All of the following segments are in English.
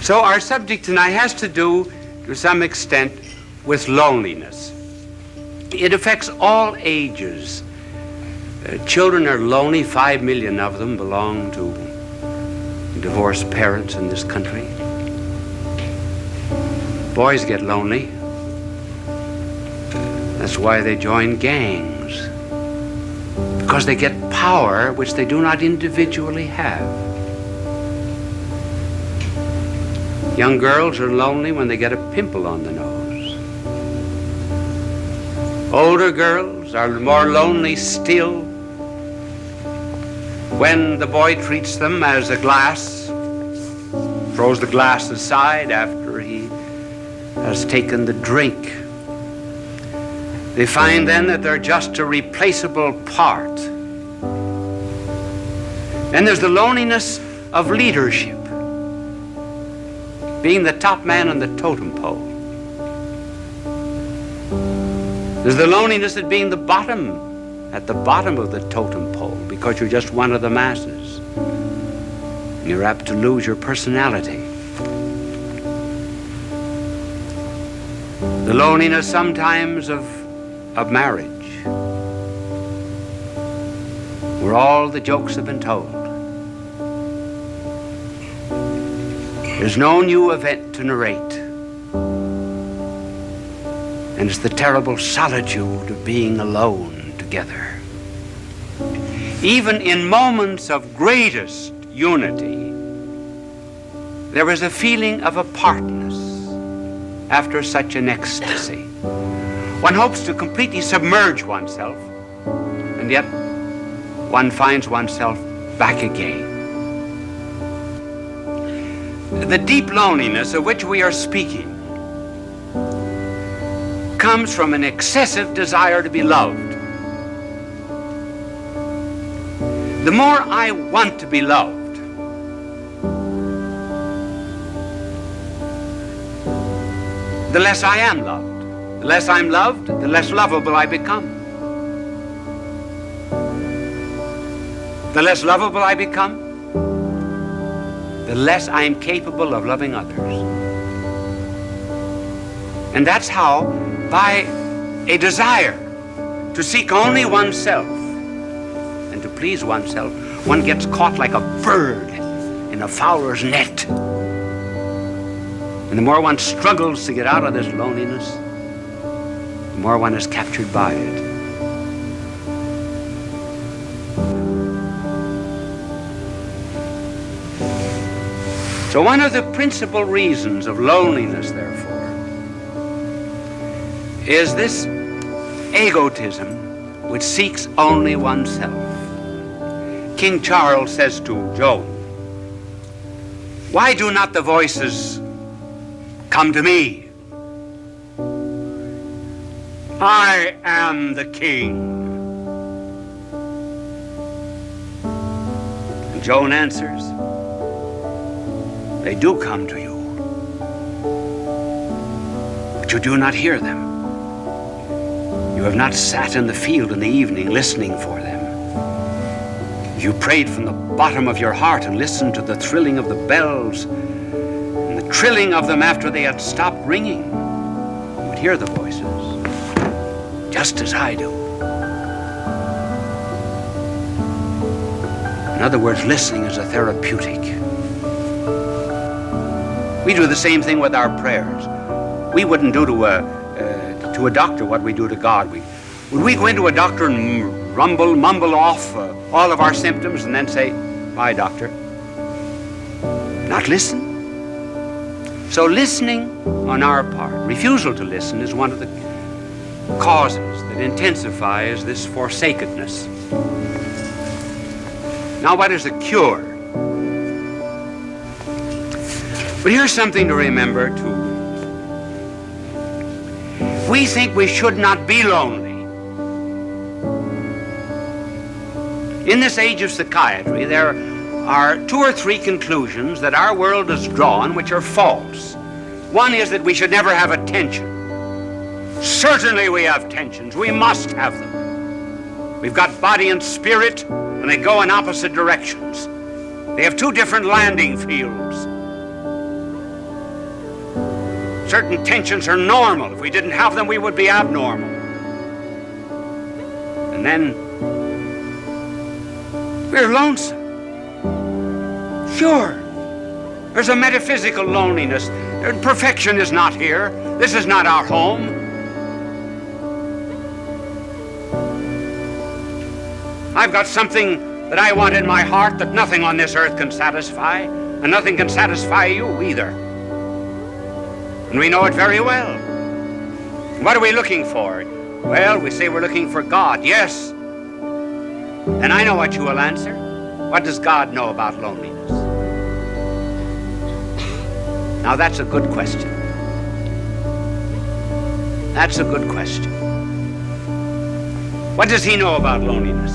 So our subject tonight has to do, to some extent, with loneliness. It affects all ages. Children are lonely. 5 million of them belong to divorced parents in this country. Boys get lonely. That's why they join gangs, because they get power which they do not individually have. Young girls are lonely when they get a pimple on the nose. Older girls are more lonely still when the boy treats them as a glass, throws the glass aside after he has taken the drink. They find then that they're just a replaceable part. Then there's the loneliness of leadership, being the top man on the totem pole. There's the loneliness of being at the bottom of the totem pole, because you're just one of the masses. You're apt to lose your personality. The loneliness sometimes of marriage, where all the jokes have been told. There's no new event to narrate. And it's the terrible solitude of being alone together. Even in moments of greatest unity, there is a feeling of apartness after such an ecstasy. One hopes to completely submerge oneself, and yet one finds oneself back again. The deep loneliness of which we are speaking comes from an excessive desire to be loved. The more I want to be loved, the less I am loved. The less I'm loved, the less lovable I become. The less lovable I become, the less I am capable of loving others. And that's how, by a desire to seek only oneself and to please oneself, one gets caught like a bird in a fowler's net. And the more one struggles to get out of this loneliness, the more one is captured by it. So one of the principal reasons of loneliness, therefore, is this egotism which seeks only oneself. King Charles says to Joan, "Why do not the voices come to me? I am the king." And Joan answers, "They do come to you, but you do not hear them. You have not sat in the field in the evening listening for them. You prayed from the bottom of your heart and listened to the thrilling of the bells and the trilling of them after they had stopped ringing. You would hear the voices, just as I do." In other words, listening is a therapeutic. We do the same thing with our prayers. We wouldn't do to a doctor what we do to God. Would we go into a doctor and mumble off all of our symptoms and then say, "Bye, doctor"? Not listen. So listening on our part, refusal to listen, is one of the causes that intensifies this forsakenness. Now, what is the cure? But here's something to remember, too. We think we should not be lonely. In this age of psychiatry, there are 2 or 3 conclusions that our world has drawn which are false. One is that we should never have a tension. Certainly we have tensions. We must have them. We've got body and spirit, and they go in opposite directions. They have 2 different landing fields. certain tensions are normal. If we didn't have them, we would be abnormal. And then we're lonesome. Sure, there's a metaphysical loneliness. Perfection is not here. This is not our home. I've got something that I want in my heart that nothing on this earth can satisfy, and nothing can satisfy you either. And we know it very well. What are we looking for? Well, we say we're looking for God. Yes. And I know what you will answer. What does God know about loneliness? Now that's a good question. That's a good question. What does he know about loneliness?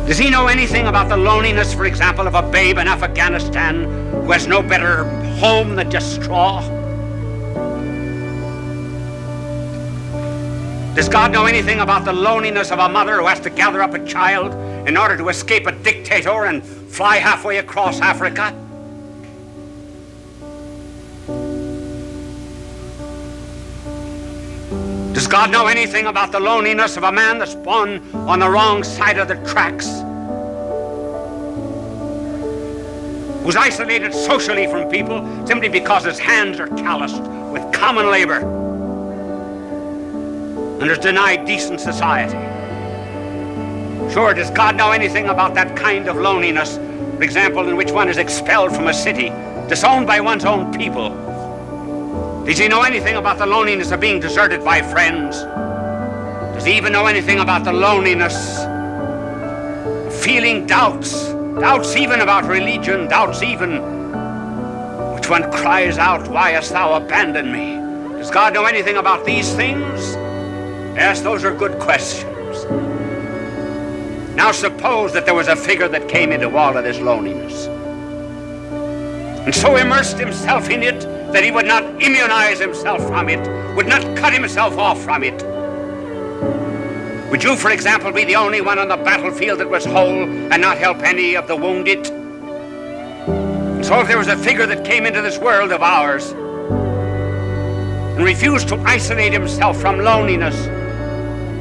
Does he know anything about the loneliness, for example, of a babe in Afghanistan who has no better home than just straw? Does God know anything about the loneliness of a mother who has to gather up a child in order to escape a dictator and fly halfway across Africa? Does God know anything about the loneliness of a man that's born on the wrong side of the tracks? Who's isolated socially from people simply because his hands are calloused with common labor and is denied decent society? Sure, does God know anything about that kind of loneliness, for example, in which one is expelled from a city, disowned by one's own people? Does he know anything about the loneliness of being deserted by friends? Does he even know anything about the loneliness of feeling doubts? Doubts even about religion, doubts even which one cries out, "Why hast thou abandoned me?" Does God know anything about these things? Yes, those are good questions. Now suppose that there was a figure that came into all of this loneliness and so immersed himself in it that he would not immunize himself from it, would not cut himself off from it. Would you, for example, be the only one on the battlefield that was whole and not help any of the wounded? So if there was a figure that came into this world of ours and refused to isolate himself from loneliness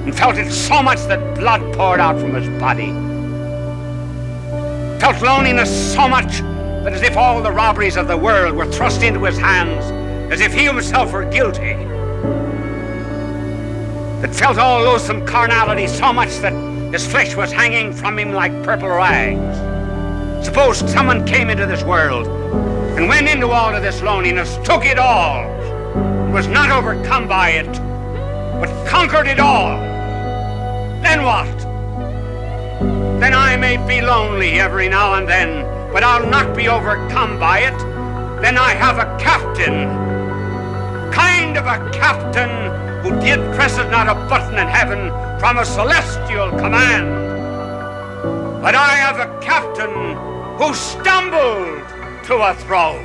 and felt it so much that blood poured out from his body, felt loneliness so much that as if all the robberies of the world were thrust into his hands, as if he himself were guilty, that felt all loathsome carnality so much that his flesh was hanging from him like purple rags. Suppose someone came into this world and went into all of this loneliness, took it all, was not overcome by it, but conquered it all. Then what? Then I may be lonely every now and then, but I'll not be overcome by it. Then I have a captain, kind of a captain who did presses not a button in heaven from a celestial command. But I have a captain who stumbled to a throne.